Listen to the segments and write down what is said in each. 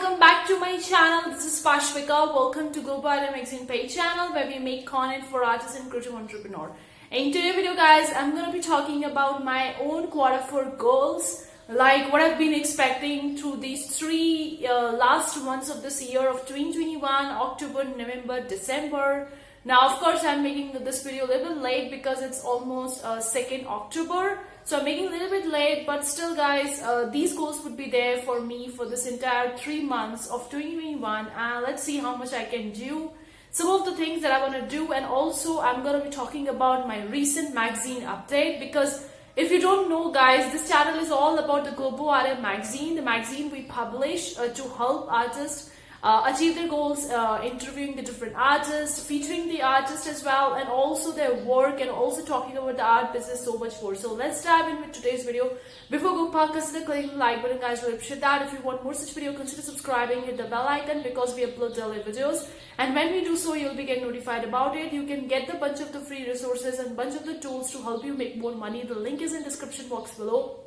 welcome back to my channel. This is Pashvika. Welcome to Globo Arte magazine page channel where we make content for artists and creative entrepreneur. In today's video guys, I'm going to be talking about my own Q4 goals, like what I've been expecting through these three last months of this year of 2021, October, November, December. Now of course I'm making this video a little bit late because it's almost 2nd October. So I'm making a little bit late, but still guys, these goals would be there for me for this entire 3 months of 2021, and let's see how much I can do. Some of the things that I want to do, and also I'm going to be talking about my recent magazine update, because if you don't know guys, this channel is all about the Globo Arte magazine, the magazine we publish to help artists achieve their goals, interviewing the different artists, featuring the artists as well, and also their work, and also talking about the art business so much more. So let's dive in with today's video. Before go past, consider clicking the like button guys. Really appreciate that. If you want more such video, consider subscribing, hit the bell icon, because we upload daily videos, and when we do so, you'll be getting notified about it. You can get the bunch of the free resources and bunch of the tools to help you make more money. The link is in description box below,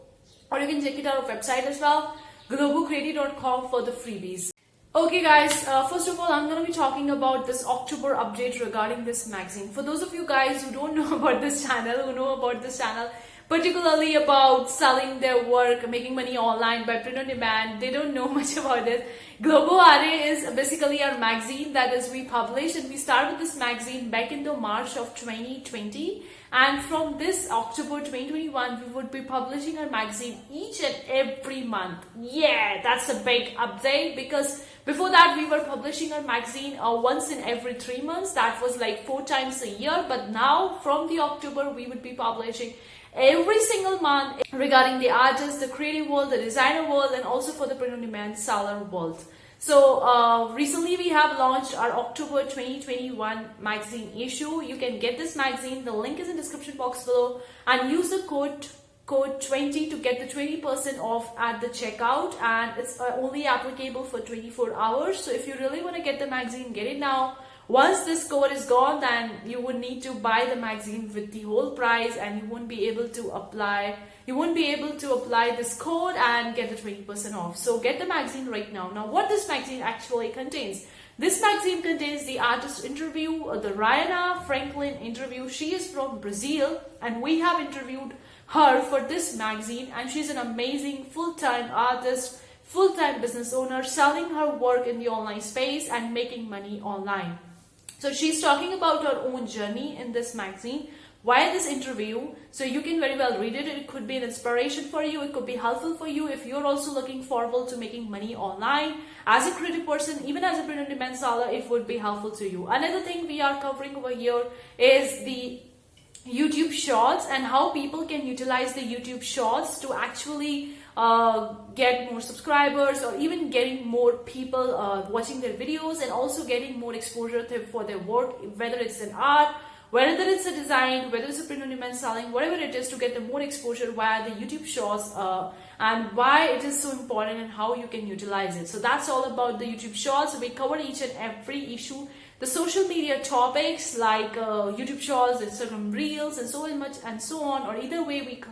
or you can check it out on our website as well, globocreative.com, for the freebies. Okay guys, first of all, I'm going to be talking about this October update regarding this magazine. For those of you guys who don't know about this channel, particularly about selling their work, making money online by print on demand, they don't know much about it. Globo Arte is basically our magazine that is we publish, and we started this magazine back in the March of 2020. And from this October 2021, we would be publishing our magazine each and every month. Yeah, that's a big update, because before that we were publishing our magazine once in every 3 months. That was like 4 times a year. But now from the October, we would be publishing every single month regarding the artist, the creative world, the designer world, and also for the print on demand seller world. So recently we have launched our October 2021 magazine issue. You can get this magazine, the link is in the description box below, and use the code 20 to get the 20% off at the checkout, and it's only applicable for 24 hours. So if you really want to get the magazine, get it now. Once this code is gone, then you would need to buy the magazine with the whole price, and you won't be able to apply this code and get the 20% off. So get the magazine right now. Now what this magazine actually contains. This magazine contains the artist interview, the Rihanna Franklin interview. She is from Brazil, and we have interviewed her for this magazine, and she's an amazing full-time artist, full-time business owner, selling her work in the online space and making money online. So she's talking about her own journey in this magazine via this interview. So you can very well read it. It could be an inspiration for you. It could be helpful for you if you're also looking forward to making money online. As a creative person, even as a print on demand seller, it would be helpful to you. Another thing we are covering over here is the YouTube shorts, and how people can utilize the YouTube shorts to actually get more subscribers, or even getting more people watching their videos, and also getting more exposure for their work, whether it's an art, whether it's a design, whether it's a print on demand selling, whatever it is, to get the more exposure via the YouTube shorts, and why it is so important and how you can utilize it. So that's all about the YouTube shorts. We cover each and every issue, the social media topics like YouTube shorts, Instagram reels, and so much and so on. Or either way, we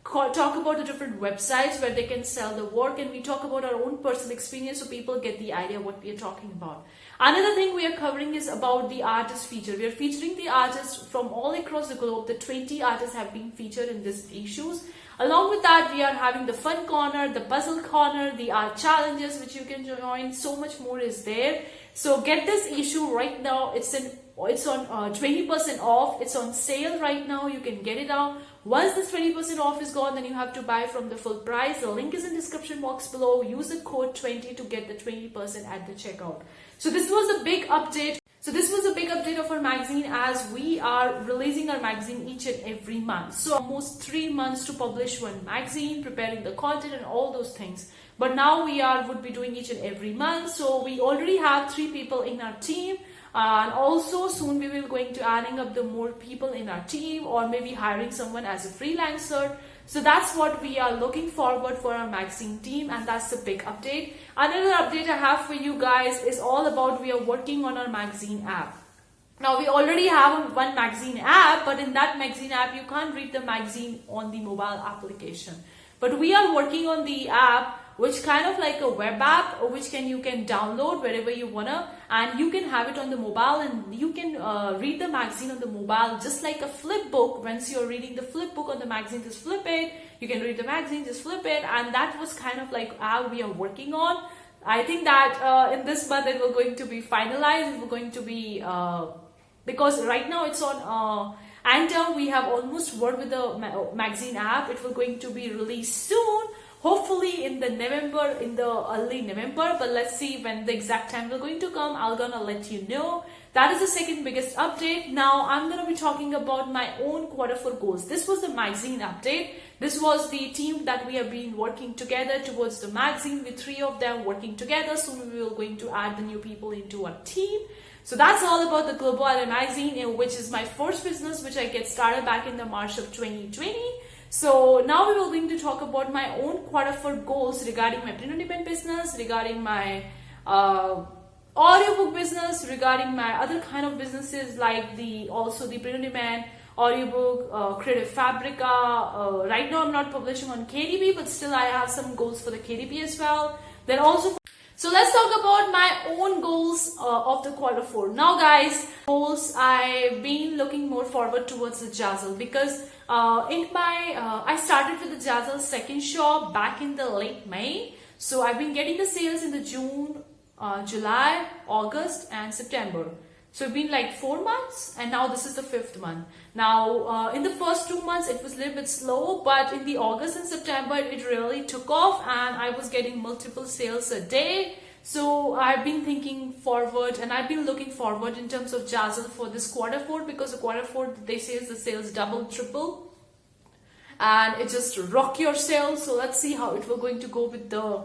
talk about the different websites where they can sell the work, and we talk about our own personal experience so people get the idea what we are talking about. Another thing we are covering is about the artist feature. We are featuring the artists from all across the globe. The 20 artists have been featured in these issues. Along with that, we are having the fun corner, the puzzle corner, the art challenges which you can join. So much more is there. So get this issue right now. It's on 20% off. It's on sale right now. You can get it now. Once this 20% off is gone, then you have to buy from the full price. The link is in the description box below. Use the code 20 to get the 20% at the checkout. So this was a big update. Of our magazine, as we are releasing our magazine each and every month. So almost 3 months to publish one magazine, preparing the content and all those things. But now we would be doing each and every month. So we already have 3 people in our team. And also soon we will going to adding up the more people in our team, or maybe hiring someone as a freelancer. So that's what we are looking forward for our magazine team, and that's a big update. Another update I have for you guys is all about we are working on our magazine app. Now we already have one magazine app, but in that magazine app you can't read the magazine on the mobile application. But we are working on the app which kind of like a web app, which you can download wherever you wanna, and you can have it on the mobile, and you can read the magazine on the mobile just like a flip book. Once you're reading the flip book on the magazine, just flip it. You can read the magazine, just flip it, and that was kind of like how we are working on. I think that in this month it will going to be finalized. It will going to be because right now it's on and we have almost worked with the magazine app. It will going to be released soon, hopefully in the early November, but let's see when the exact time will going to come. I'm gonna let you know. That is the second biggest update. Now I'm gonna be talking about my own Q4 goals. This was the magazine update. This was the team that we have been working together towards the magazine, with 3 of them working together. Soon we will going to add the new people into our team. So that's all about the Globo Arte magazine, which is my first business, which I get started back in the March of 2020. So now we will going to talk about my own Q4 goals regarding my print on demand business, regarding my audiobook business, regarding my other kind of businesses like also the print on demand, audiobook, creative fabrica. Right now I'm not publishing on KDP, but still I have some goals for the KDP as well. Then also, so let's talk about my own goals of the Q4. Now guys, goals, I've been looking more forward towards the Jazzle, because I started with the Jazzle second shop back in the late May. So I've been getting the sales in the June, July, August and September. So it's been like 4 months, and now this is the 5th month. Now, in the first 2 months, it was a little bit slow, but in the August and September, it really took off, and I was getting multiple sales a day. So I've been thinking forward, and I've been looking forward in terms of Jazzle for this Q4, because the Q4, they say the sales double, triple, and it just rock your sales. So let's see how it will going to go with the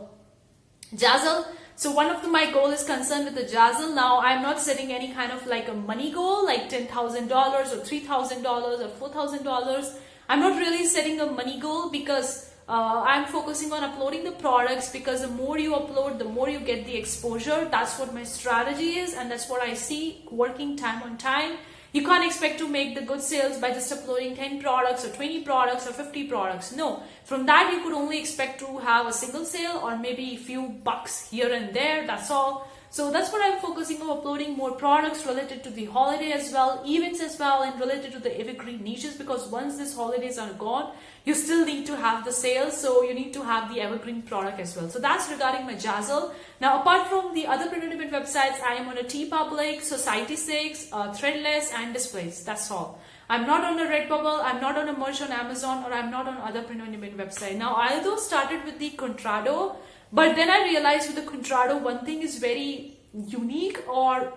Jazzle. So one of my goal is concerned with the Jazzle. Now I'm not setting any kind of like a money goal, like $10,000 or $3,000 or $4,000. I'm not really setting a money goal, because I'm focusing on uploading the products, because the more you upload, the more you get the exposure. That's what my strategy is, and that's what I see working time on time. You can't expect to make the good sales by just uploading 10 products or 20 products or 50 products. No, from that you could only expect to have a single sale or maybe a few bucks here and there. That's all. So that's what I'm focusing on, uploading more products related to the holiday as well, events as well, and related to the evergreen niches, because once these holidays are gone, you still need to have the sales, so you need to have the evergreen product as well. So that's regarding my Jazzle. Now apart from the other print on demand websites, I am on a Teepublic, Society6, Threadless and Displays. That's all. I'm not on a Redbubble, I'm not on a merch on Amazon, or I'm not on other print on demand website. Now I though started with the Contrado, but then I realized with the Contrado, one thing is very unique, or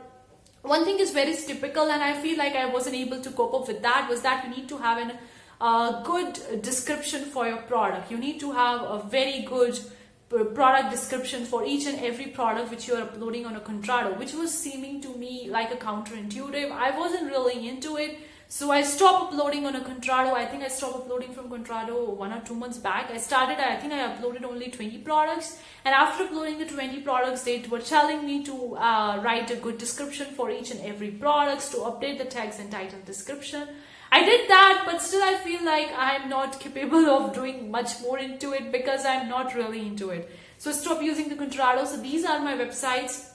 one thing is very typical, and I feel like I wasn't able to cope up with that, was that you need to have a good description for your product. You need to have a very good product description for each and every product which you are uploading on a Contrado, which was seeming to me like a counterintuitive. I wasn't really into it. So I stopped uploading on a Contrado. I think I stopped uploading from Contrado 1 or 2 months back. I think I uploaded only 20 products. And after uploading the 20 products, they were telling me to write a good description for each and every product, to update the tags and title description. I did that, but still I feel like I'm not capable of doing much more into it, because I'm not really into it. So I stopped using the Contrado. So these are my websites.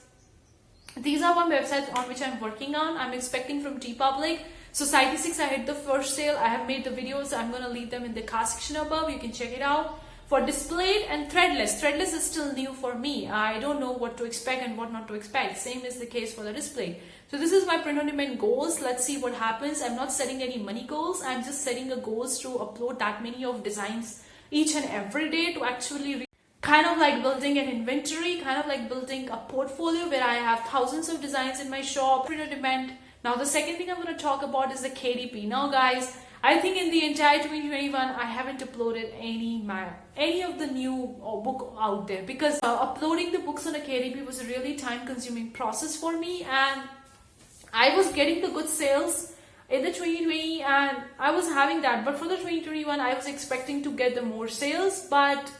These are my websites on which I'm working on. I'm expecting from Teepublic. Society6, I hit the first sale. I have made the videos. I'm going to leave them in the card section above. You can check it out. For Displayed and Threadless. Threadless is still new for me. I don't know what to expect and what not to expect. Same is the case for the Displayed. So this is my print on demand goals. Let's see what happens. I'm not setting any money goals. I'm just setting a goals to upload that many of designs each and every day, to actually kind of like building an inventory, kind of like building a portfolio where I have thousands of designs in my shop, print on demand. Now the second thing I'm going to talk about is the KDP. Now guys, I think in the entire 2021 I haven't uploaded any of the new book out there, because uploading the books on a KDP was a really time consuming process for me, and I was getting the good sales in the 2020 and I was having that, but for the 2021 I was expecting to get the more sales, but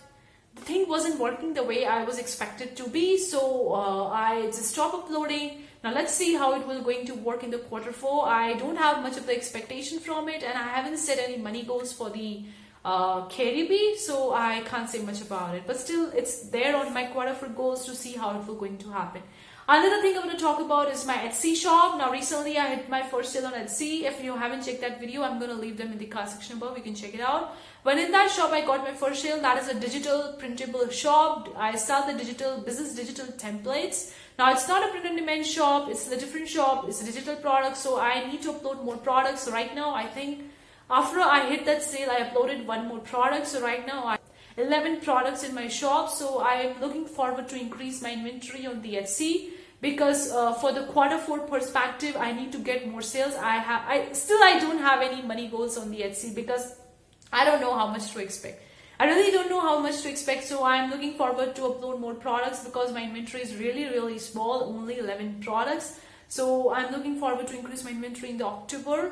the thing wasn't working the way I was expected to be. So I just stopped uploading. Now let's see how it will going to work in the Q4. I don't have much of the expectation from it, and I haven't set any money goals for the FREEBIE, so I can't say much about it, but still it's there on my quarter for goals to see how it will going to happen. Another thing I'm going to talk about is my Etsy shop. Now recently I hit my first sale on Etsy. If you haven't checked that video, I'm going to leave them in the card section above. You can check it out. But in that shop I got my first sale. That is a digital printable shop. I sell the digital templates. Now it's not a print on demand shop, it's a different shop, it's a digital product, so I need to upload more products. So right now I think after I hit that sale, I uploaded one more product. So right now I have 11 products in my shop. So I am looking forward to increase my inventory on the Etsy, because for the quarter 4 perspective, I need to get more sales. I don't have any money goals on the Etsy because I don't know how much to expect. I really don't know how much to expect, so I'm looking forward to upload more products because my inventory is really small, only 11 products. So I'm looking forward to increase my inventory in the October,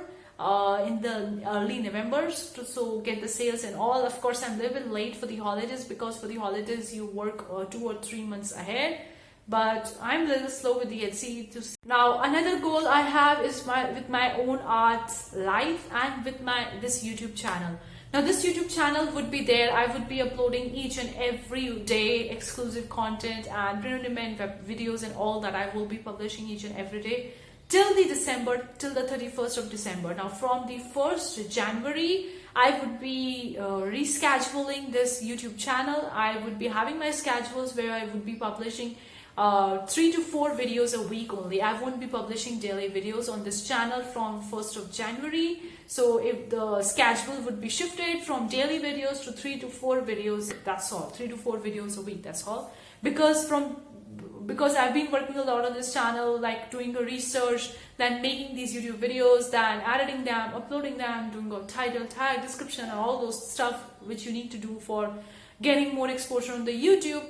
in the early November, so get the sales and all. Of course, I'm a little bit late for the holidays because for the holidays you work 2 or 3 months ahead. But I'm a little slow with the Etsy to see. Now another goal I have is with my own art life and with this YouTube channel. Now this YouTube channel would be there. I would be uploading each and every day exclusive content and print on demand web videos and all that. I will be publishing each and every day till the 31st of December. Now from the 1st January, I would be rescheduling this YouTube channel. I would be having my schedules where I would be publishing 3 to 4 videos a week only. I won't be publishing daily videos on this channel from 1st of January. So if the schedule would be shifted from daily videos to 3 to 4 videos, that's all. 3 to 4 videos a week, that's all. Because I've been working a lot on this channel, like doing a research, then making these YouTube videos, then editing them, uploading them, doing a title, tag, description, and all those stuff which you need to do for getting more exposure on the YouTube.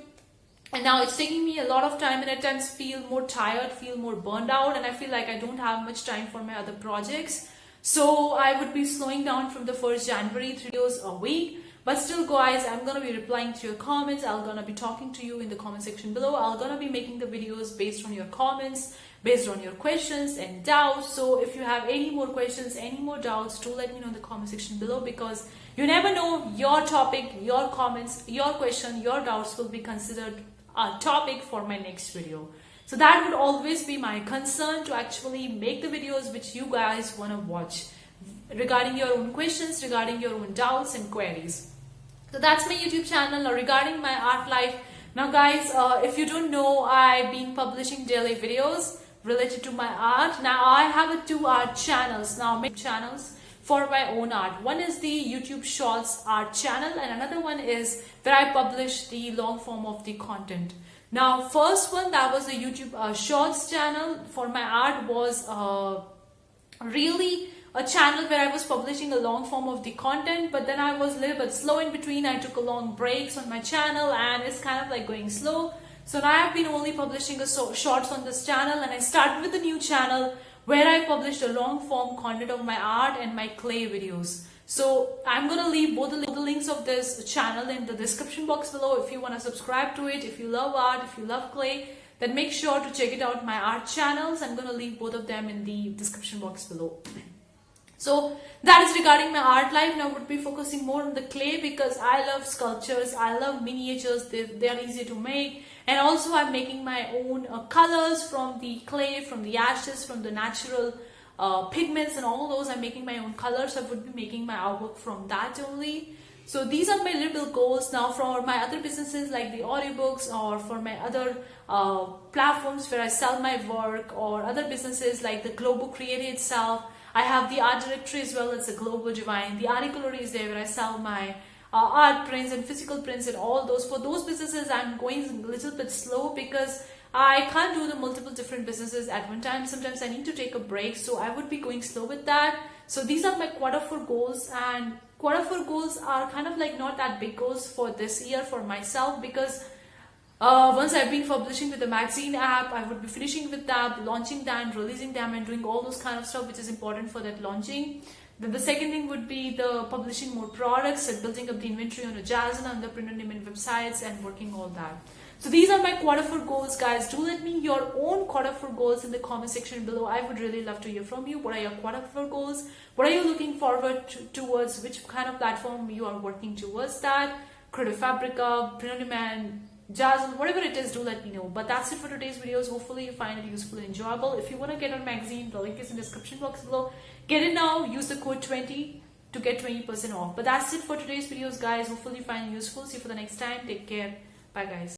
And now it's taking me a lot of time, and at times feel more tired, feel more burned out, and I feel like I don't have much time for my other projects. So I would be slowing down from the 1st January, 3 videos a week. But still guys, I'm going to be replying to your comments. I'm going to be talking to you in the comment section below. I'm going to be making the videos based on your comments, based on your questions and doubts. So if you have any more questions, any more doubts, do let me know in the comment section below, because you never know, your topic, your comments, your question, your doubts will be considered a topic for my next video. So that would always be my concern, to actually make the videos which you guys want to watch regarding your own questions, regarding your own doubts and queries. So that's my YouTube channel. Now regarding my art life, now guys, if you don't know, I've been publishing daily videos related to my art. Now I have 2 art channels now, channels for my own art. One is the YouTube Shorts art channel, and another one is where I publish the long form of the content. Now first one, that was the YouTube Shorts channel for my art, was really a channel where I was publishing a long form of the content, but then I was a little bit slow in between. I took a long breaks on my channel and it's kind of like going slow. So now I've been only publishing shorts on this channel, and I started with a new channel where I published a long form content of my art and my clay videos. So I'm going to leave both the links of this channel in the description box below if you want to subscribe to it. If you love art, if you love clay, then make sure to check it out, my art channels. I'm going to leave both of them in the description box below. So that is regarding my art life. Now I would be focusing more on the clay because I love sculptures, I love miniatures, they are easy to make. And also I'm making my own colors from the clay, from the ashes, from the natural pigments and all those. I'm making my own colors. I would be making my artwork from that only. So these are my little goals. Now for my other businesses like the audiobooks, or for my other platforms where I sell my work, or other businesses like the Globo Creative itself, I have the art directory as well as the Global Divine. The articlery is there where I sell my art prints and physical prints and all those. For those businesses, I'm going a little bit slow because I can't do the multiple different businesses at one time. Sometimes I need to take a break, so I would be going slow with that. So these are my quarter 4 goals, and quarter 4 goals are kind of like not that big goals for this year for myself, because once I've been publishing with the magazine app, I would be finishing with that, launching them, releasing them, and doing all those kind of stuff which is important for that launching. Then the second thing would be the publishing more products and building up the inventory on a Jazz and on the print on demand websites and working all that. So these are my quarter four goals, guys. Do let me your own quarter four goals in the comment section below. I would really love to hear from you. What are your quarter four goals? What are you looking forward towards? Which kind of platform you are working towards that? Creative Fabrica, print on demand, Jazzle, whatever it is, do let me know. But that's it for today's videos. Hopefully you find it useful and enjoyable. If you want to get our magazine, the link is in the description box below. Get it now. Use the code 20 to get 20% off. But that's it for today's videos, guys. Hopefully you find it useful. See you for the next time. Take care. Bye, guys.